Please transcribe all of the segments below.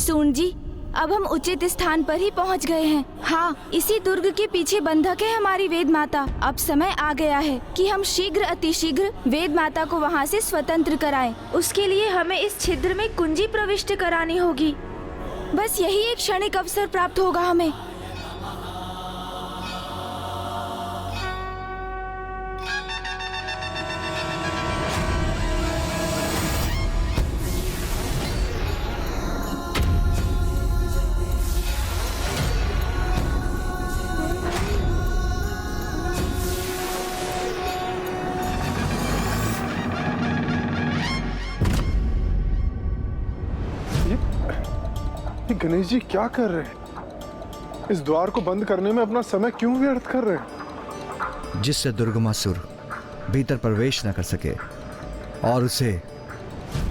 सून जी, अब हम उचित स्थान पर ही पहुंच गए हैं। हाँ, इसी दुर्ग के पीछे बंधक है हमारी वेद माता। अब समय आ गया है कि हम शीघ्र अतिशीघ्र वेद माता को वहाँ से स्वतंत्र कराएं। उसके लिए हमें इस छिद्र में कुंजी प्रविष्ट करानी होगी। बस यही एक क्षणिक अवसर प्राप्त होगा हमें। गणेश जी क्या कर रहे हैं? इस द्वार को बंद करने में अपना समय क्यों व्यर्थ कर रहे हैं? जिससे दुर्गमासुर भीतर प्रवेश न कर सके और उसे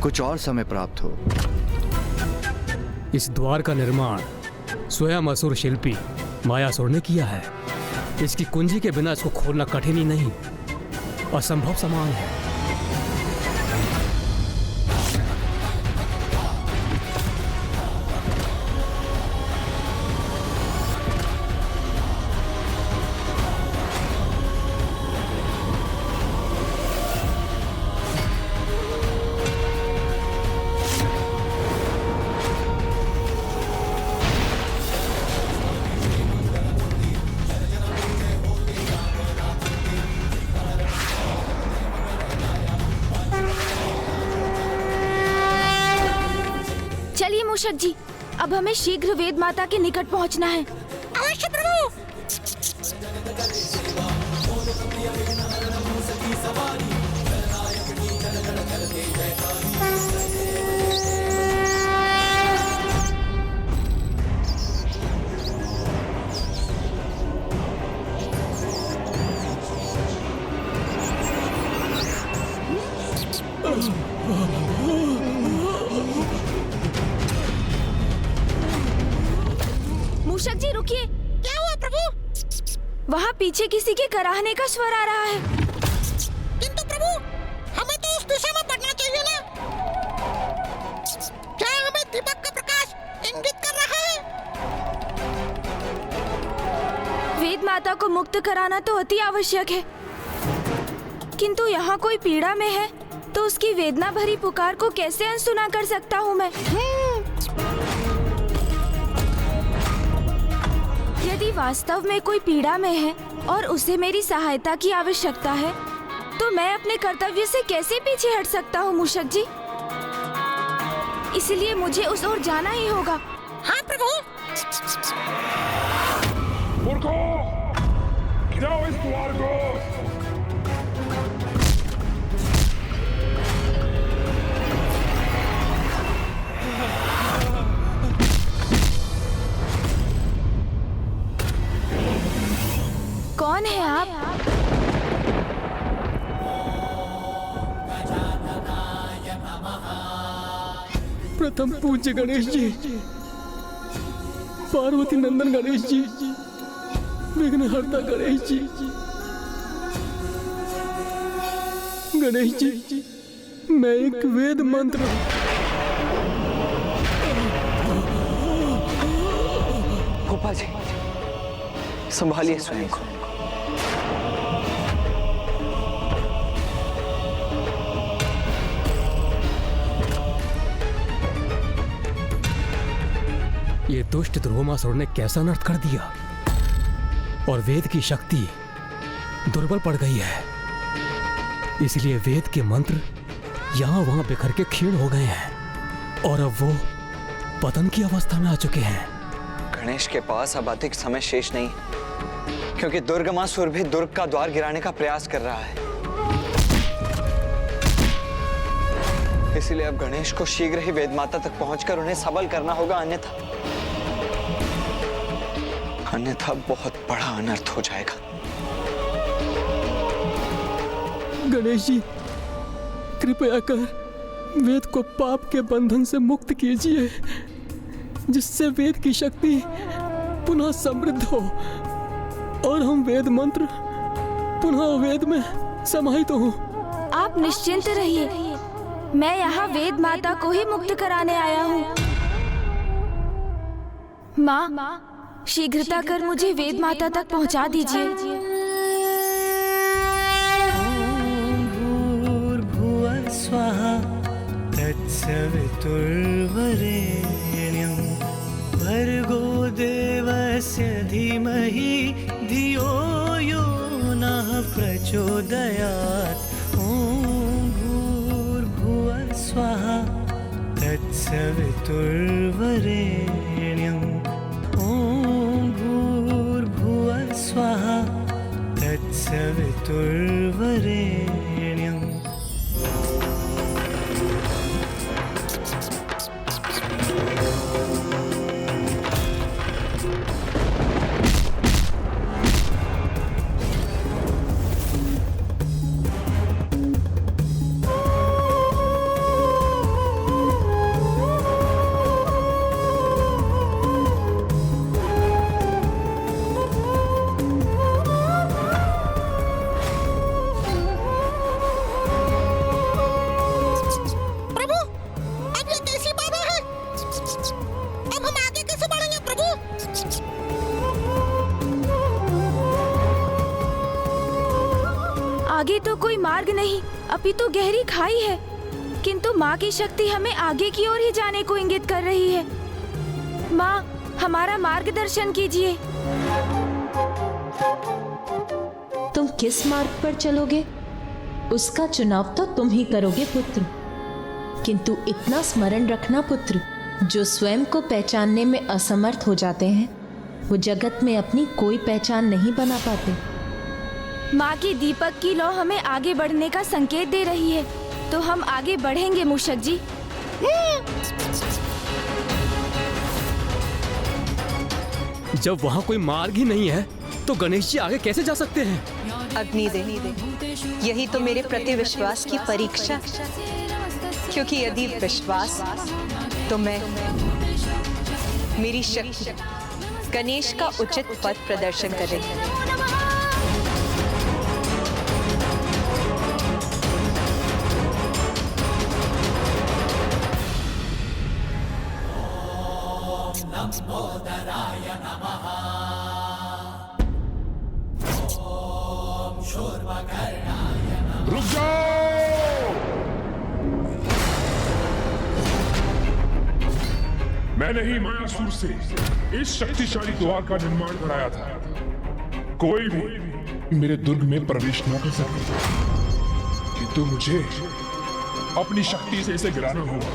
कुछ और समय प्राप्त हो। इस द्वार का निर्माण स्वयं असुर शिल्पी मायासुर ने किया है। इसकी कुंजी के बिना इसको खोलना कठिन ही नहीं, असंभव समान है। चलिए मूषक जी, अब हमें शीघ्र वेद माता के निकट पहुंचना है। अवश्य प्रभु। मूषक जी रुकिए। क्या हुआ प्रभु? वहाँ पीछे किसी के कराहने का स्वर आ रहा है। किंतु प्रभु, हमें तो उस दिशा में बढ़ना चाहिए ना। क्या हमें दीपक का प्रकाश इंगित कर रहा है? वेद माता को मुक्त कराना तो अति आवश्यक है, किंतु यहाँ कोई पीड़ा में है तो उसकी वेदना भरी पुकार को कैसे अनसुना कर सकता हूँ मैं? यदि वास्तव में कोई पीड़ा में है और उसे मेरी सहायता की आवश्यकता है, तो मैं अपने कर्तव्य से कैसे पीछे हट सकता हूँ मूषक जी? इसलिए मुझे उस ओर जाना ही होगा। हाँ प्रभु। मूर्खों, गिराओ इस द्वार को। कौन है आप? प्रथम पूज्य गणेश जी, पार्वती नंदन गणेश जी, विघ्नहर्ता गणेश जी, गणेश जी, मैं एक वेद मंत्र गोपाल जी, संभालिए स्वयं को। ये दुष्ट ध्रुवमासुर ने कैसा नर्थ कर दिया और वेद की शक्ति दुर्बल पड़ गई है। इसलिए वेद के मंत्र यहाँ वहां बिखर के क्षीण हो गए हैं और अब वो पतन की अवस्था में आ चुके हैं। गणेश के पास अब अधिक समय शेष नहीं, क्योंकि दुर्गमासुर भी दुर्ग का द्वार गिराने का प्रयास कर रहा है। इसलिए अब गणेश को शीघ्र ही वेद माता तक पहुंचकर उन्हें सबल करना होगा, अन्यथा बहुत बड़ा अनर्थ हो जाएगा। गणेश जी, कृपया कर वेद को पाप के बंधन से मुक्त कीजिए, जिससे वेद की शक्ति पुनः समृद्ध हो और हम वेद मंत्र पुनः वेद में समाहित हो। आप निश्चिंत रहिए, मैं यहाँ वेद माता को ही मुक्त कराने आया हूँ। माँ, शीघ्रता कर मुझे वेद माता तक पहुँचा दीजिए। भूर्भुवः स्वः तत्सवितुर्वरेण्यं भर्गो देवस्य धीमहि धियो यो नः प्रचोदयात्। ॐ भूर्भुवः स्वः तत्सवितुर्वरेण्यं ॐ भूर्भुवः स्वः तत्सवितुर्वरेण्यम्। आगे तो कोई मार्ग नहीं, अपितु गहरी खाई है, किंतु माँ की शक्ति हमें आगे की ओर ही जाने को इंगित कर रही है। माँ, हमारा मार्गदर्शन कीजिए। तुम किस मार्ग पर चलोगे उसका चुनाव तो तुम ही करोगे पुत्र, किंतु इतना स्मरण रखना पुत्र, जो स्वयं को पहचानने में असमर्थ हो जाते हैं वो जगत में अपनी कोई पहचान नहीं बना पाते। माँ की दीपक की लौ हमें आगे बढ़ने का संकेत दे रही है, तो हम आगे बढ़ेंगे मूषक जी। जब वहाँ कोई मार्ग ही नहीं है तो गणेश जी आगे कैसे जा सकते हैं? अग्निदेव, यही तो मेरे प्रति विश्वास की परीक्षा, क्योंकि यदि विश्वास तो मैं, मेरी शक्ति गणेश का उचित पथ प्रदर्शन करेगी। रुक जाओ! मैंने ही मायासुर से इस शक्तिशाली द्वार का निर्माण कराया था। कोई भी मेरे दुर्ग में प्रवेश न कर सके, किंतु मुझे अपनी शक्ति से इसे गिराना होगा।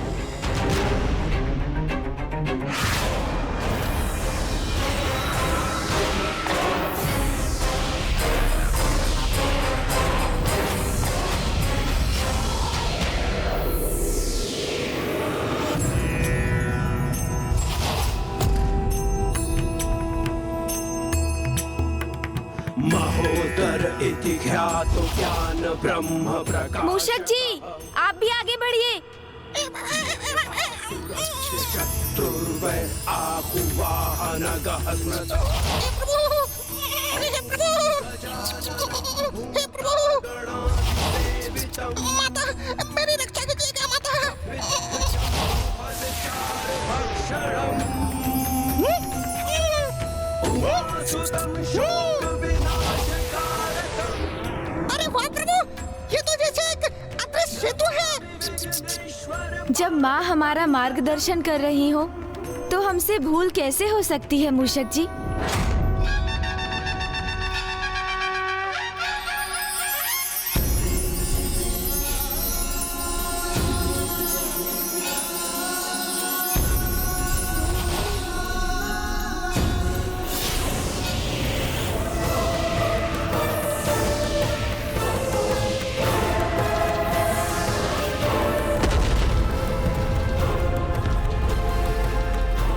मूषक जी, आप भी आगे बढ़िए। माता, मेरी रक्षा कीजिएगा माता। अरे वाह प्रभु, ये तो जैसे एक अदृश्य सेतु है। जब माँ हमारा मार्गदर्शन कर रही हो तो हमसे भूल कैसे हो सकती है मूषक जी।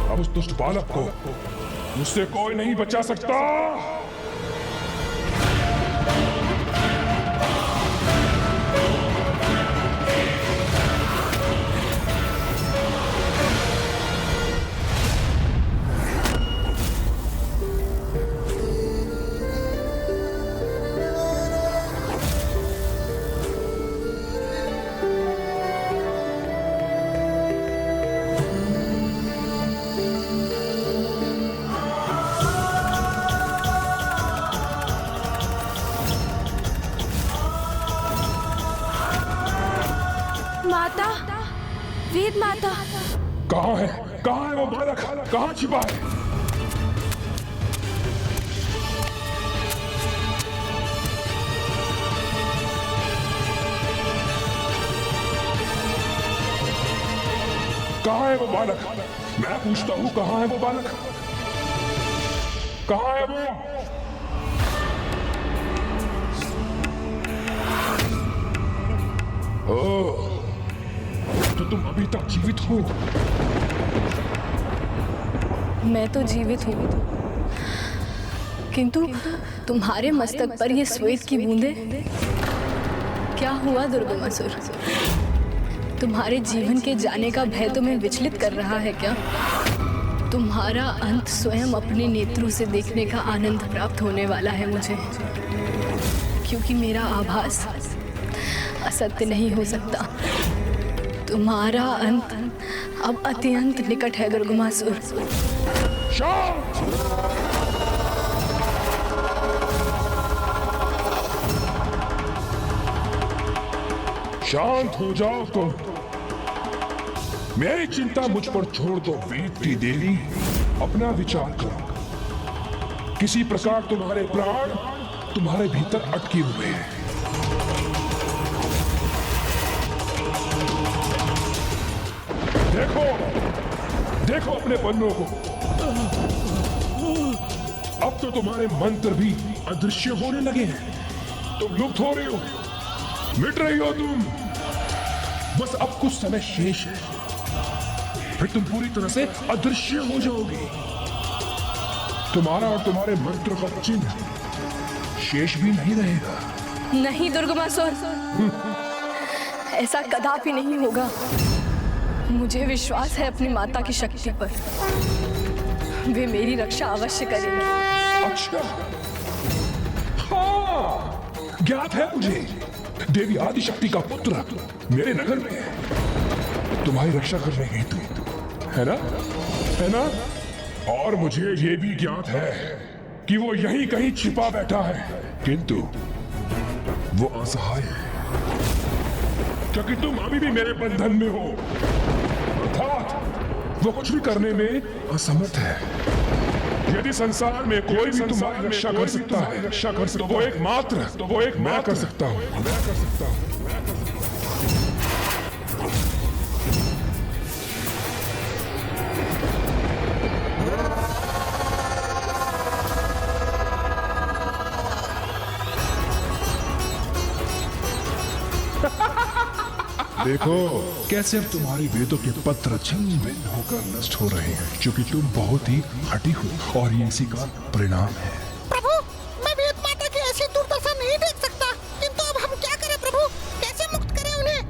अब उस दुष्ट बालक को मुझसे कोई नहीं बचा सकता। माता, वेद माता। कहाँ है वो बालक? कहाँ छिपा है? कहाँ है वो बालक? मैं पूछता हूँ, कहाँ है वो बालक? कहाँ है वो? ओह, तो तुम अभी तक जीवित हो? मैं तो जीवित हूँ, किंतु तुम्हारे मस्तक पर ये श्वेत की बूंदें, क्या हुआ दुर्गमासुर? तुम्हारे जीवन के जाने का भय तुम्हें विचलित कर रहा है क्या? तुम्हारा अंत स्वयं अपने नेत्रों से देखने का आनंद प्राप्त होने वाला है मुझे, क्योंकि मेरा आभास असत्य नहीं हो सकता। तुम्हारा अंत अब अत्यंत निकट है दुर्गमासुर। शांत हो जाओ तुम। मेरी चिंता मुझ पर छोड़ दो वेद की देवी। अपना विचार करो। किसी प्रकार तुम्हारे प्राण तुम्हारे भीतर अटके हुए हैं। देखो अपने पन्नों को। अब तो तुम्हारे मंत्र भी अदृश्य होने लगे हैं। तुम लुप्त हो रही हो, मिट रही हो तुम। बस अब कुछ समय शेष है, फिर तुम पूरी तरह से अदृश्य हो जाओगे। तुम्हारा और तुम्हारे मंत्र का चिन्ह शेष भी नहीं रहेगा। नहीं दुर्गमासुर, ऐसा कदापि नहीं होगा। मुझे विश्वास है अपनी माता की शक्ति पर। वे मेरी रक्षा अवश्य करेंगी। अच्छा, हाँ, ज्ञात है मुझे। देवी आदिशक्ति का पुत्र मेरे नगर में है, तुम्हारी रक्षा करने हेतु, है ना? है ना? और मुझे ये भी ज्ञात है कि वो यहीं कहीं छिपा बैठा है, किंतु वो असहाय है, क्योंकि तुम अभी भी मेरे बंधन में हो। अर्थात वो कुछ भी करने में असमर्थ है। यदि संसार में कोई भी तुम्हारी रक्षा कर सकता है, तो वो एक मैं कर सकता हूँ। देखो कैसे अब तुम्हारी वेदों के पत्र छिन्न भिन्न होकर नष्ट हो रहे हैं, क्योंकि तुम बहुत ही हठी हो और ये इसी का परिणाम है। प्रभु, मैं वेद माता की ऐसी दुर्दशा नहीं देख सकता, किंतु अब हम क्या करें प्रभु? कैसे मुक्त करें उन्हें?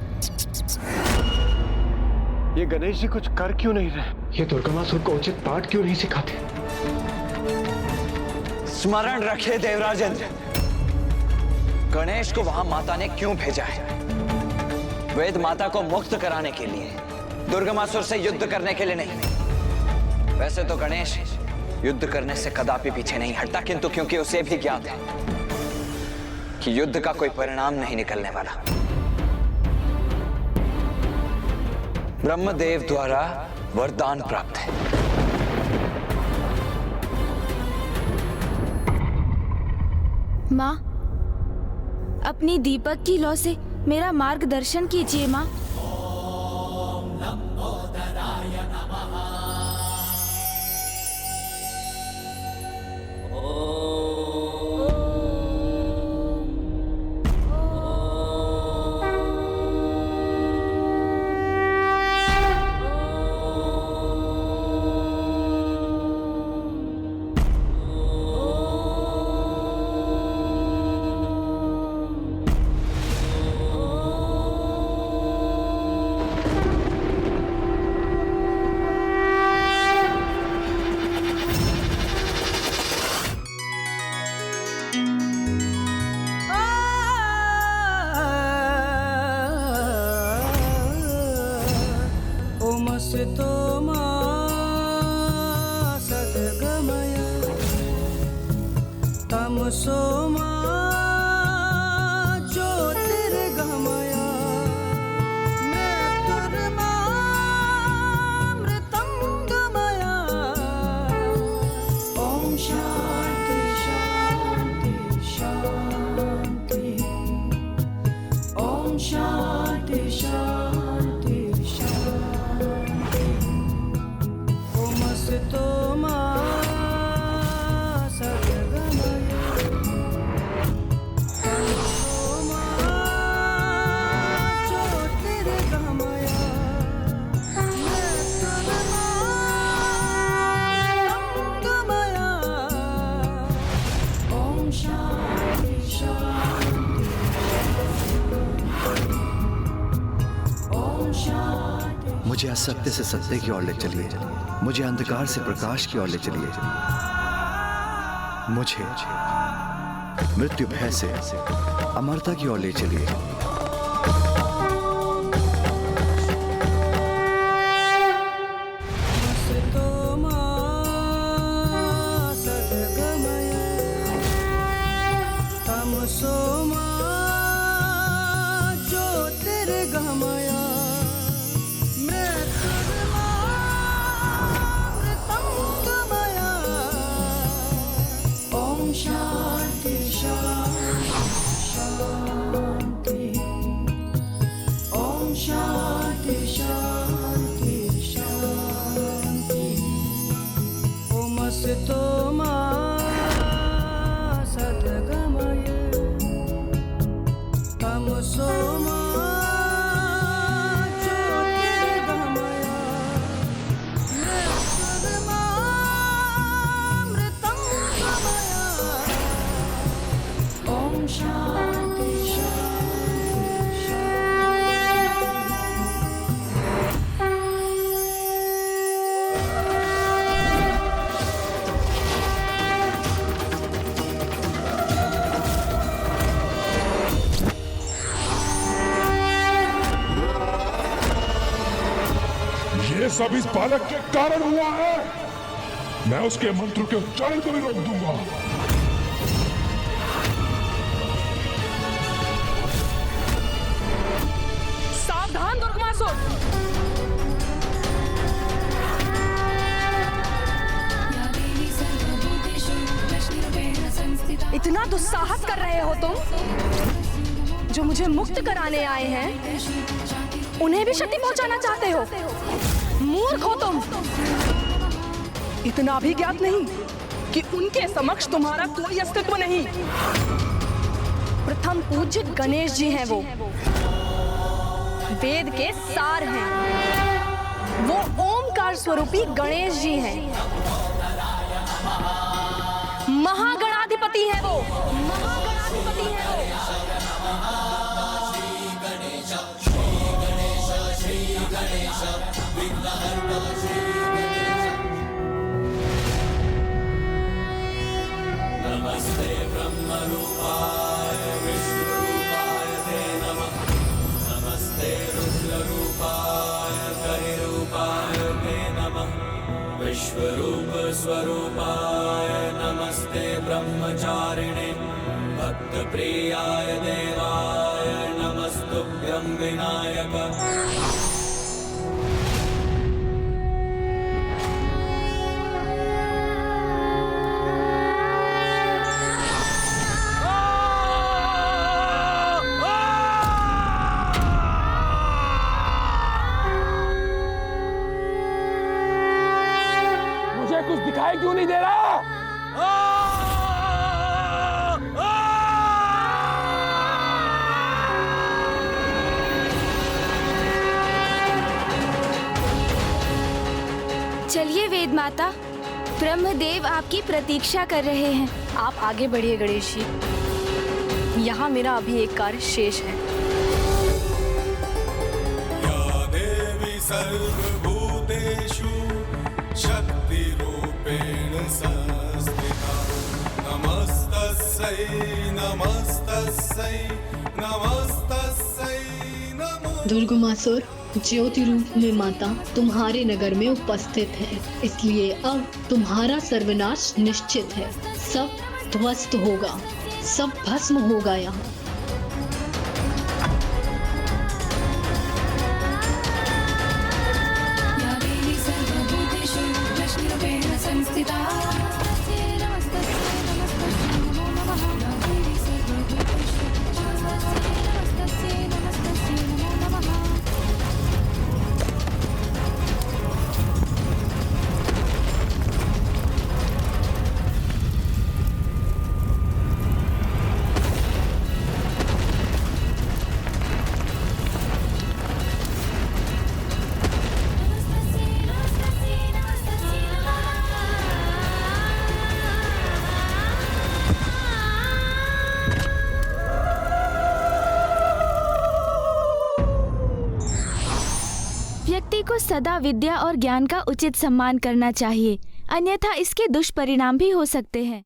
ये गणेश जी कुछ कर क्यों नहीं रहे? ये दुर्गमासुर को उचित पाठ क्यों नहीं सिखाते? स्मरण रखे देवराजेंद्र, गणेश को वहां माता ने क्यों भेजा है? वेद माता को मुक्त कराने के लिए, दुर्गमासुर से युद्ध करने के लिए नहीं। वैसे तो गणेश युद्ध करने से कदापि पीछे नहीं हटता, किंतु क्योंकि उसे भी ज्ञात है कि युद्ध का कोई परिणाम नहीं निकलने वाला। ब्रह्मदेव द्वारा वरदान प्राप्त है। माँ, अपनी दीपक की लौ से मेरा मार्गदर्शन कीजिए माँ। तो सद्गमय तम सोमा ज्योतिर्गमय शांति शांति। ओम सतो मा सद्गमय तमसो मा ज्योतिर्गमय मृत्युर्मृत्युंजय। ओम शांति शांति। ओम शांति। मुझे असत्य से सत्य की ओर ले चलिए, मुझे अंधकार से प्रकाश की ओर ले चलिए, मुझे मृत्यु भय से अमरता की ओर ले चलिए। सतो मा सद्गमय तमसो मा ज्योतिर्गमय मृत्युर्मृत्युंजय। ओम शांति शांति। ओम शांति शांति शांति। ओम सतो मा सद्गमय तमसो मा ज्योतिर्गमय मृत्युर्मृत्युंजय। ओम शांति शांति ये सब इस बालक के कारण हुआ है। मैं उसके मंत्र के उच्चारण को भी रोक दूंगा। सावधान दुर्गमासुर। इतना दुस्साहस कर रहे हो तुम? जो मुझे मुक्त कराने आए हैं उन्हें भी क्षति पहुंचाना चाहते हो? मूर्ख हो तुम। इतना भी ज्ञात नहीं कि उनके समक्ष तुम्हारा कोई अस्तित्व नहीं। प्रथम पूज्य गणेश जी हैं वो, वेद के सार हैं। वो ओमकार स्वरूपी गणेश जी हैं, महागणाधिपति हैं वो, महागणाधिपति हैं वो। नमस्ते ब्रह्म रूपाय विष्णु रूपाय ते नमः। नमस्ते रुद्र रूपाय हरि रूपाय ते नमः। विश्वरूप स्वरूपाय नमस्ते ब्रह्मचारिणे भक्त प्रियाय देवाय नमस्तुभ्यं विनायक। मुझे कुछ दिखाई क्यों नहीं दे रहा? चलिए वेद माता, ब्रह्मदेव आपकी प्रतीक्षा कर रहे हैं। आप आगे बढ़िए गणेश जी, यहाँ मेरा अभी एक कार्य शेष है। या देवी सर्वभूतेषु शक्तिरूपेण संस्थिता। नमस्तस्यै नमस्तस्यै नमस्तस्यै नमो। दुर्गमासुर ज्योति रूप में माता तुम्हारे नगर में उपस्थित है, इसलिए अब तुम्हारा सर्वनाश निश्चित है। सब ध्वस्त होगा, सब भस्म होगा यहाँ। व्यक्ति को सदा विद्या और ज्ञान का उचित सम्मान करना चाहिए, अन्यथा इसके दुष्परिणाम भी हो सकते हैं।